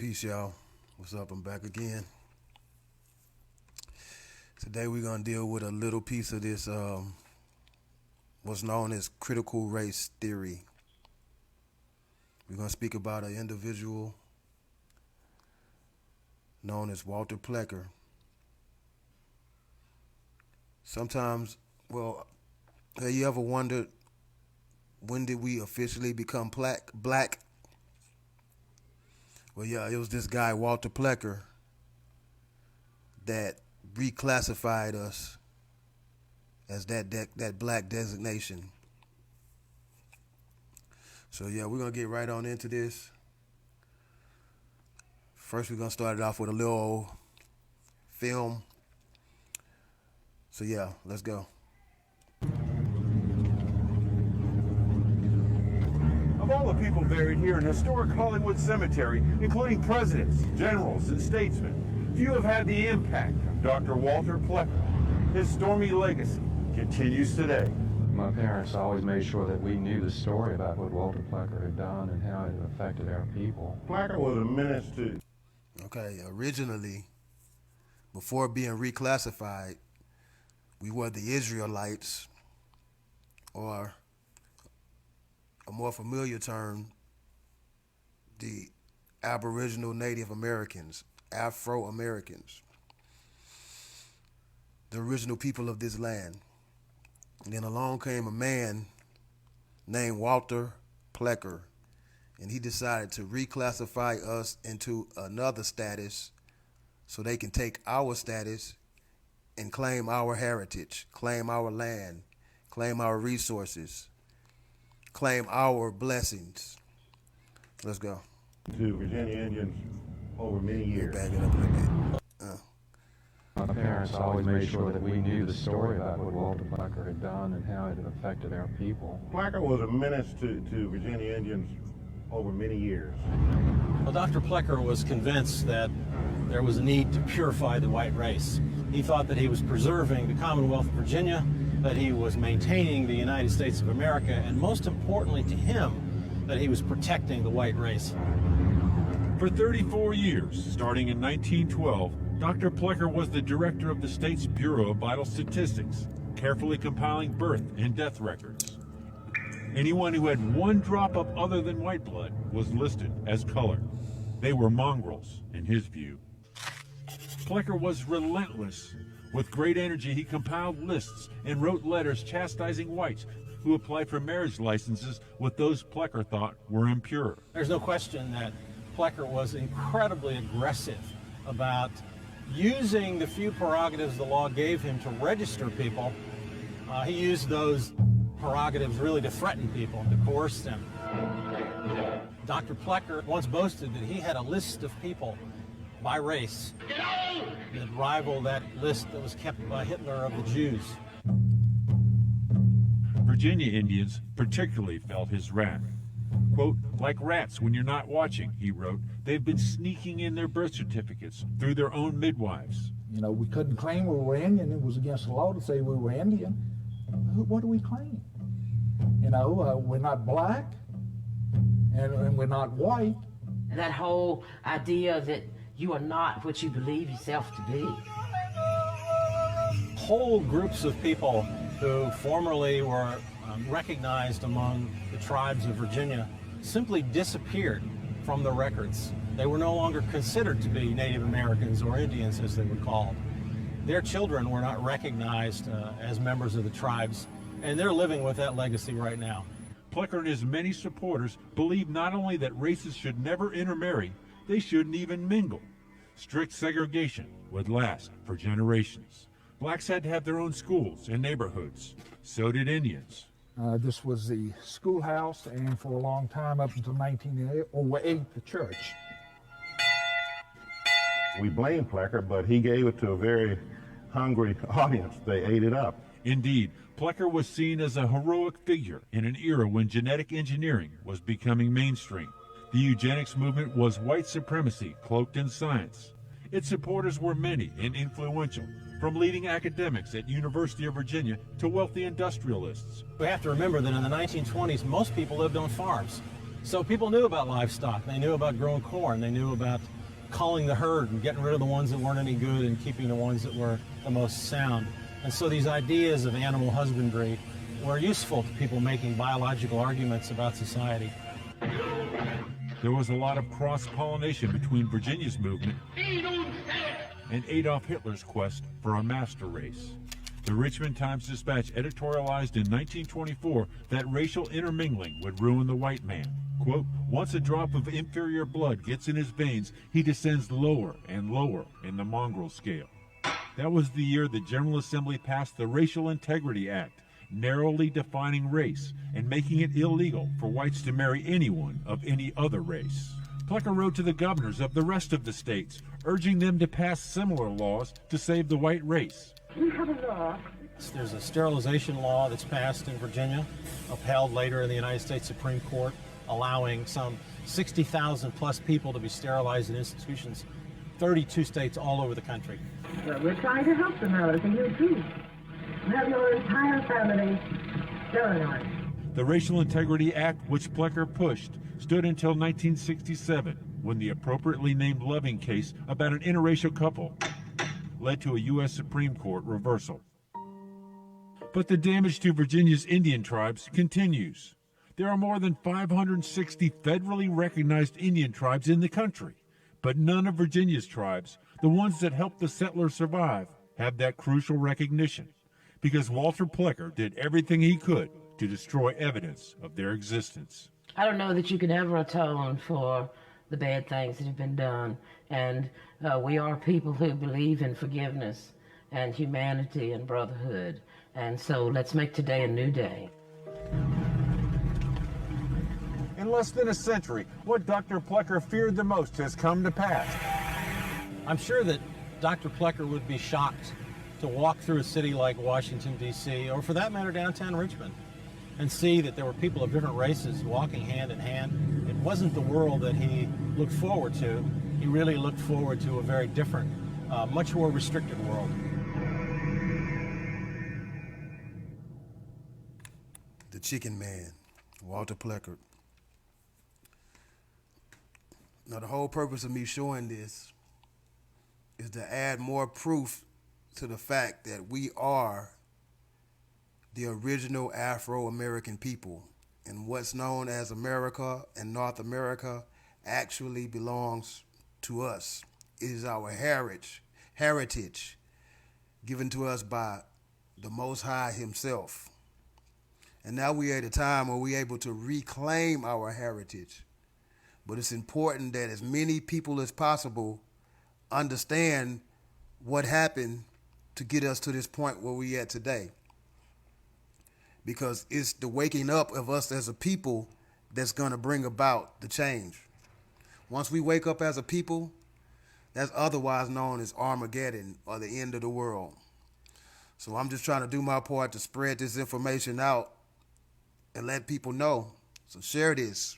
Peace, y'all. What's up? I'm back again. Today we're going to deal with a little piece of this, what's known as critical race theory. We're going to speak about an individual known as Walter Plecker. Sometimes, well, have you ever wondered when did we officially become black? Well, yeah, it was this guy, Walter Plecker, that reclassified us as that black designation. So, yeah, we're going to get right on into this. First, we're going to start it off with a little old film. So, yeah, let's go. Of all the people buried here in historic Hollywood Cemetery, including presidents, generals, and statesmen, few have had the impact of Dr. Walter Plecker. His stormy legacy continues today. My parents always made sure that we knew the story about what Walter Plecker had done and how it affected our people. Plecker was a menace to... Okay, originally, before being reclassified, we were the Israelites, or a more familiar term, the Aboriginal Native Americans, Afro-Americans, the original people of this land. And then along came a man named Walter Plecker, and he decided to reclassify us into another status so they can take our status and claim our heritage, claim our land, claim our resources, claim our blessings. Let's go. To Virginia Indians over many years. Back it up a little bit. My parents always made sure that we knew the story about what Walter Plecker had done and how it had affected our people. Plecker was a menace to Virginia Indians over many years. Well, Dr. Plecker was convinced that there was a need to purify the white race. He thought that he was preserving the Commonwealth of Virginia, that he was maintaining the United States of America, and most importantly to him, that he was protecting the white race. For 34 years, starting in 1912, Dr. Plecker was the director of the state's Bureau of Vital Statistics, carefully compiling birth and death records. Anyone who had one drop of other than white blood was listed as colored. They were mongrels, in his view. Plecker was relentless. With great energy, he compiled lists and wrote letters chastising whites who applied for marriage licenses with those Plecker thought were impure. There's no question that Plecker was incredibly aggressive about using the few prerogatives the law gave him to register people. He used those prerogatives really to threaten people, to coerce them. Dr. Plecker once boasted that he had a list of people by race that rivaled that list that was kept by Hitler of the Jews. Virginia Indians particularly felt his wrath. Quote, like rats when you're not watching, he wrote, they've been sneaking in their birth certificates through their own midwives. You know, we couldn't claim we were Indian. It was against the law to say we were Indian. What do we claim? You know, we're not black and we're not white. That whole idea that you are not what you believe yourself to be. Whole groups of people who formerly were recognized among the tribes of Virginia simply disappeared from the records. They were no longer considered to be Native Americans or Indians, as they were called. Their children were not recognized as members of the tribes, and they're living with that legacy right now. Plecker and his many supporters believed not only that races should never intermarry, they shouldn't even mingle. Strict segregation would last for generations. Blacks had to have their own schools and neighborhoods. So did Indians. This was the schoolhouse, and for a long time, up until 1908, the church. We blame Plecker, but he gave it to a very hungry audience. They ate it up. Indeed, Plecker was seen as a heroic figure in an era when genetic engineering was becoming mainstream. The eugenics movement was white supremacy cloaked in science. Its supporters were many and influential, from leading academics at University of Virginia to wealthy industrialists. We have to remember that in the 1920s, most people lived on farms. So people knew about livestock. They knew about growing corn. They knew about culling the herd and getting rid of the ones that weren't any good and keeping the ones that were the most sound. And so these ideas of animal husbandry were useful to people making biological arguments about society. There was a lot of cross-pollination between Virginia's movement and Adolf Hitler's quest for a master race. The Richmond Times-Dispatch editorialized in 1924 that racial intermingling would ruin the white man. Quote, once a drop of inferior blood gets in his veins, he descends lower and lower in the mongrel scale. That was the year the General Assembly passed the Racial Integrity Act, narrowly defining race and making it illegal for whites to marry anyone of any other race. Plecker wrote to the governors of the rest of the states, urging them to pass similar laws to save the white race. We have a law. There's a sterilization law that's passed in Virginia, upheld later in the United States Supreme Court, allowing some 60,000 plus people to be sterilized in institutions, 32 states all over the country. Well, we're trying to help them, Alice, and you too. Have your entire family sterilized. The Racial Integrity Act, which Plecker pushed, stood until 1967, when the appropriately named Loving case about an interracial couple led to a U.S. Supreme Court reversal. But the damage to Virginia's Indian tribes continues. There are more than 560 federally recognized Indian tribes in the country, but none of Virginia's tribes, the ones that helped the settlers survive, have that crucial recognition, because Walter Plecker did everything he could to destroy evidence of their existence. I don't know that you can ever atone for the bad things that have been done. And we are people who believe in forgiveness and humanity and brotherhood. And so let's make today a new day. In less than a century, what Dr. Plecker feared the most has come to pass. I'm sure that Dr. Plecker would be shocked to walk through a city like Washington, D.C., or for that matter, downtown Richmond, and see that there were people of different races walking hand in hand. It wasn't the world that he looked forward to. He really looked forward to a very different, much more restricted world. The Chicken Man, Walter Plecker. Now, the whole purpose of me showing this is to add more proof to the fact that we are the original Afro-American people, and what's known as America and North America actually belongs to us. It is our heritage given to us by the Most High himself. And now we're at a time where we're able to reclaim our heritage. But it's important that as many people as possible understand what happened to get us to this point where we're at today. Because it's the waking up of us as a people that's going to bring about the change. Once we wake up as a people, that's otherwise known as Armageddon, or the end of the world. So I'm just trying to do my part to spread this information out and let people know. So share this.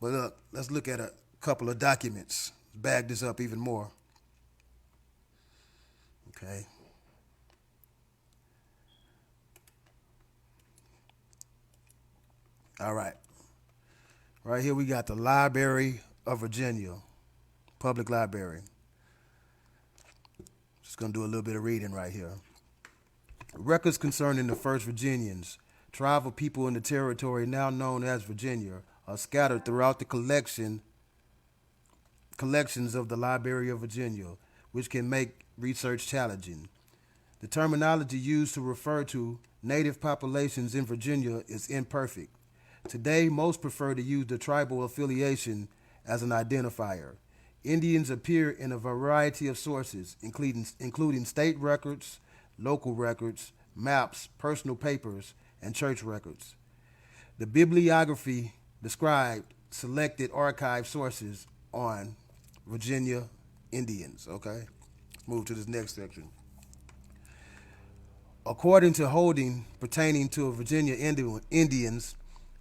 But look, let's look at a couple of documents. Bag this up even more. Okay. All right. Right here we got the Library of Virginia, Public Library. Just going to do a little bit of reading right here. Records concerning the first Virginians, tribal people in the territory now known as Virginia, are scattered throughout the collections of the Library of Virginia, which can make research challenging. The terminology used to refer to native populations in Virginia is imperfect. Today, most prefer to use the tribal affiliation as an identifier. Indians appear in a variety of sources, including state records, local records, maps, personal papers, and church records. The bibliography described selected archive sources on Virginia Indians. Okay, let's move to this next section. According to holding pertaining to Virginia Indians,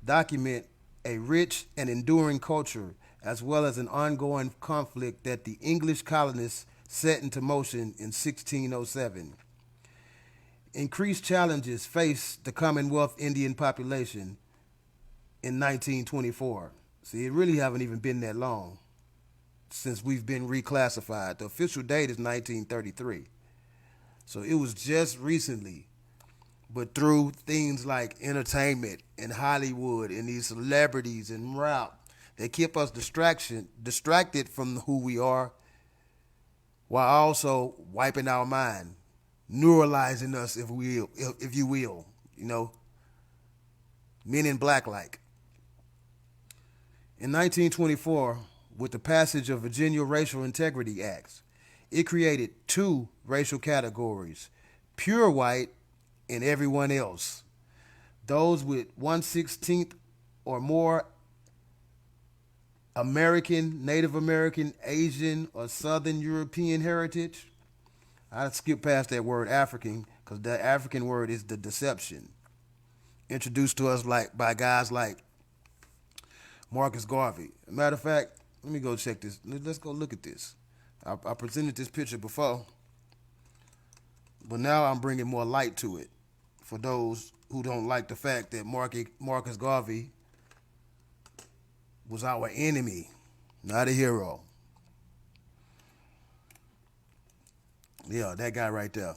document a rich and enduring culture, as well as an ongoing conflict that the English colonists set into motion in 1607. Increased challenges face the Commonwealth Indian population in 1924. See, it really haven't even been that long since we've been reclassified. The official date is 1933. So it was just recently, but through things like entertainment and Hollywood and these celebrities and rap, they keep us distracted from who we are, while also wiping our mind, neuralizing us, if you will, Men in Black like. In 1924, with the passage of Virginia Racial Integrity Acts, it created two racial categories: pure white and everyone else. Those with 1/16 or more American, Native American, Asian, or Southern European heritage. I skip past that word African because that African word is the deception introduced to us by guys like Marcus Garvey. Matter of fact, let me go check this. Let's go look at this. I presented this picture before, but now I'm bringing more light to it for those who don't like the fact that Marcus Garvey was our enemy, not a hero. Yeah, that guy right there.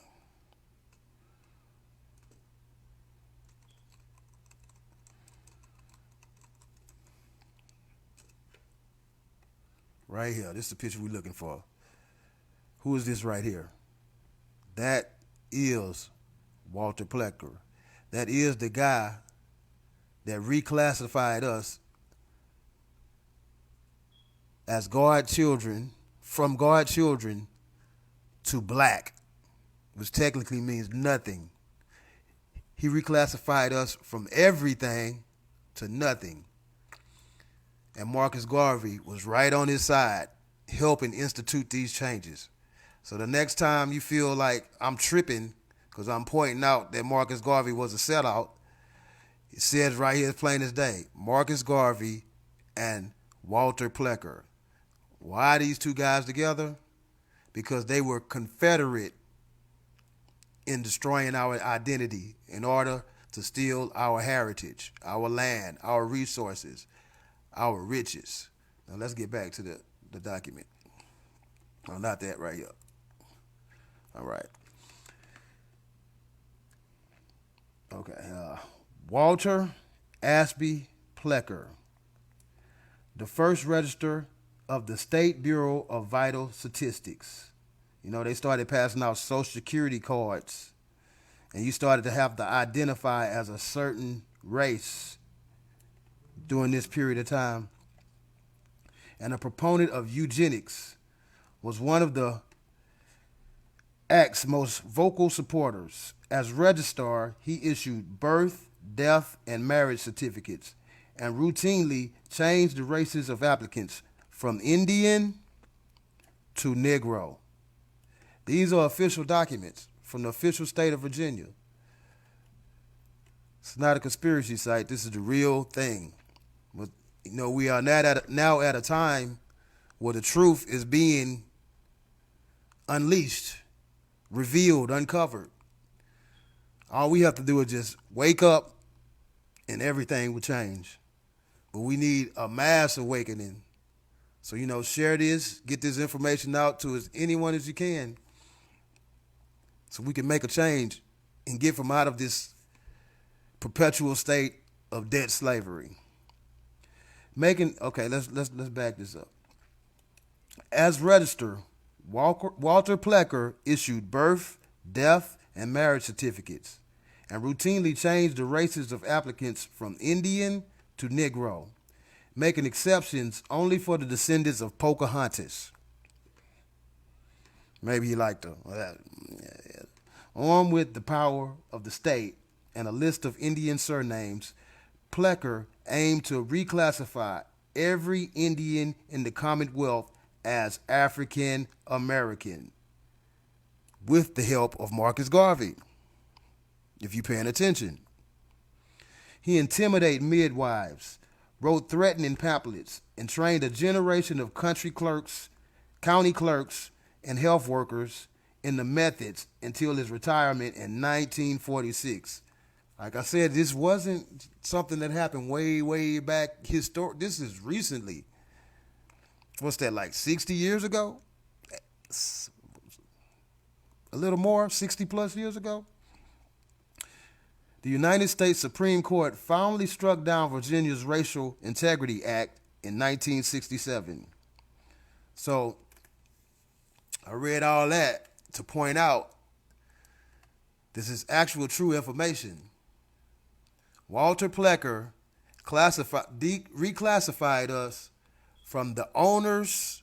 Right here. This is the picture we're looking for. Who is this right here? That is Walter Plecker. That is the guy that reclassified us as God children, from God children to black, which technically means nothing. He reclassified us from everything to nothing. And Marcus Garvey was right on his side, helping institute these changes. So the next time you feel like I'm tripping because I'm pointing out that Marcus Garvey was a sellout, it says right here, plain as day, Marcus Garvey and Walter Plecker. Why are these two guys together? Because they were Confederate in destroying our identity in order to steal our heritage, our land, our resources, our riches. Now let's get back to the document. No, not that right here. All right. Okay. Walter Ashby Plecker, the first register of the State Bureau of Vital Statistics. They started passing out Social Security cards, and you started to have to identify as a certain race during this period of time. And a proponent of eugenics, was one of the Act's most vocal supporters. As registrar, he issued birth, death, and marriage certificates, and routinely changed the races of applicants from Indian to Negro. These are official documents from the official state of Virginia. It's not a conspiracy site. This is the real thing. But, we are now at a time where the truth is being unleashed, revealed, uncovered. All we have to do is just wake up and everything will change. But we need a mass awakening. So, share this, get this information out to as anyone as you can so we can make a change and get from out of this perpetual state of debt slavery. Let's back this up. As register, Walter Plecker issued birth, death, and marriage certificates and routinely changed the races of applicants from Indian to Negro, making exceptions only for the descendants of Pocahontas. Maybe he liked her. Armed with the power of the state and a list of Indian surnames, Plecker aimed to reclassify every Indian in the Commonwealth as African American with the help of Marcus Garvey, if you're paying attention. He intimidated midwives, wrote threatening pamphlets, and trained a generation of county clerks, and health workers in the methods until his retirement in 1946. Like I said, this wasn't something that happened way back historic. This is recently. What's that, like 60 years ago? A little more, 60 plus years ago? The United States Supreme Court finally struck down Virginia's Racial Integrity Act in 1967. So I read all that to point out this is actual true information. Walter Plecker reclassified us from the owners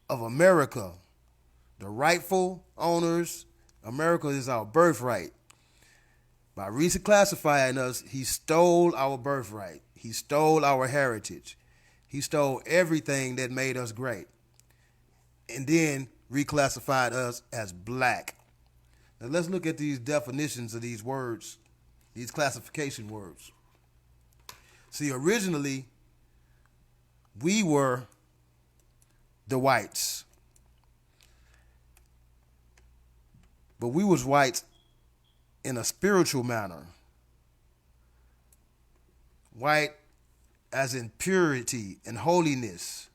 of America, the rightful owners. America is our birthright. By reclassifying us, he stole our birthright. He stole our heritage. He stole everything that made us great. And then reclassified us as black. Now let's look at these definitions of these words, these classification words. See, originally, we were the whites. But we was whites in a spiritual manner. White as in purity and holiness.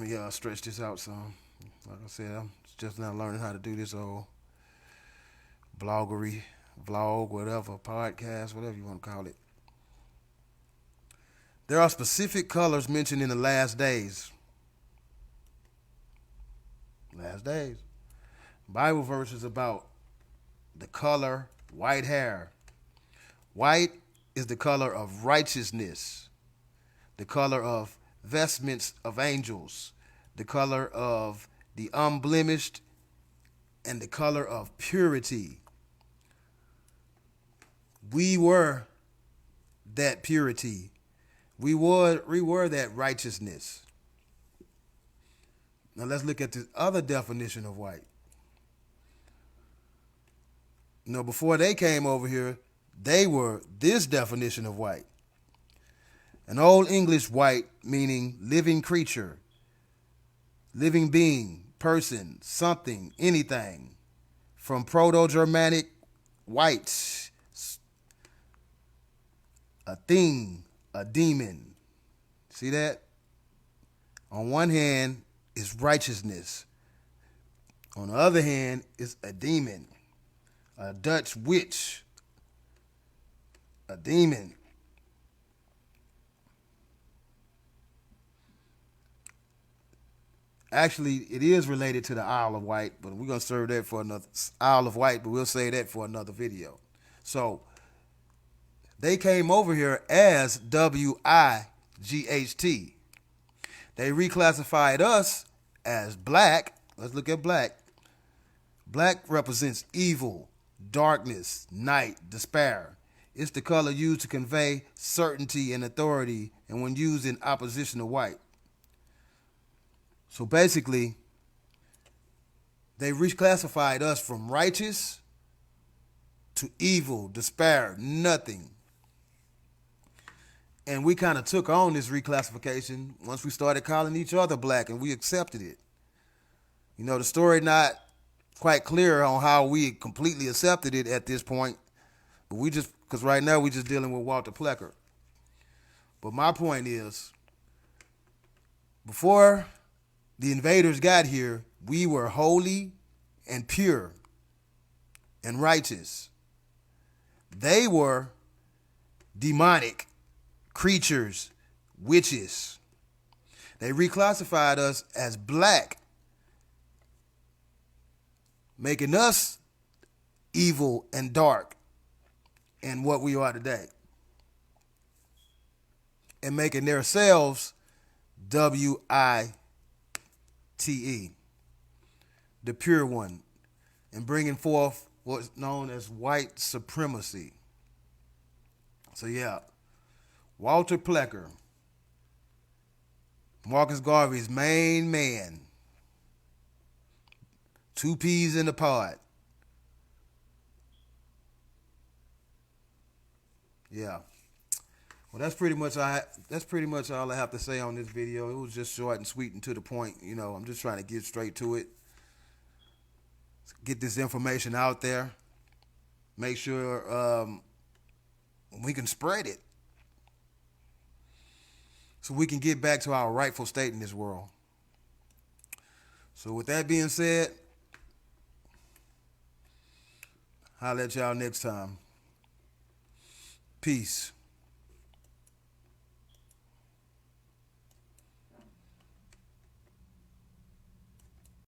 Yeah, I'll stretch this out some. Like I said, I'm just now learning how to do this old vlog, whatever, podcast, whatever you want to call it. There are specific colors mentioned in the last days. Last days. Bible verses about the color white hair. White is the color of righteousness, the color of vestments of angels, the color of the unblemished, and the color of purity. We were that purity. We were that righteousness. Now let's look at the other definition of white. You know, before they came over here, they were this definition of white. An Old English white meaning living creature, living being, person, something, anything. From Proto-Germanic white, a thing, a demon. See that? On one hand is righteousness. On the other hand is a demon, a Dutch witch, a demon. Actually, it is related to the Isle of Wight, but we're going to serve that for another Isle of Wight, but we'll say that for another video. So they came over here as W-I-G-H-T. They reclassified us as black. Let's look at black. Black represents evil, darkness, night, despair. It's the color used to convey certainty and authority, and when used in opposition to white. So basically, they reclassified us from righteous to evil, despair, nothing. And we kind of took on this reclassification once we started calling each other black, and we accepted it. You know, the story not quite clear on how we completely accepted it at this point, but we just, because right now we're just dealing with Walter Plecker. But my point is, before the invaders got here, we were holy and pure and righteous. They were demonic creatures, witches. They reclassified us as black, making us evil and dark and what we are today, and making themselves W-I-T-E, the pure one, and bringing forth what's known as white supremacy. So yeah, Walter Plecker, Marcus Garvey's main man, two peas in the pod. Yeah. Well, that's pretty much all I have to say on this video. It was just short and sweet and to the point. You know, I'm just trying to get straight to it. get this information out there. Make sure we can spread it so we can get back to our rightful state in this world. So with that being said, I'll let y'all next time. Peace.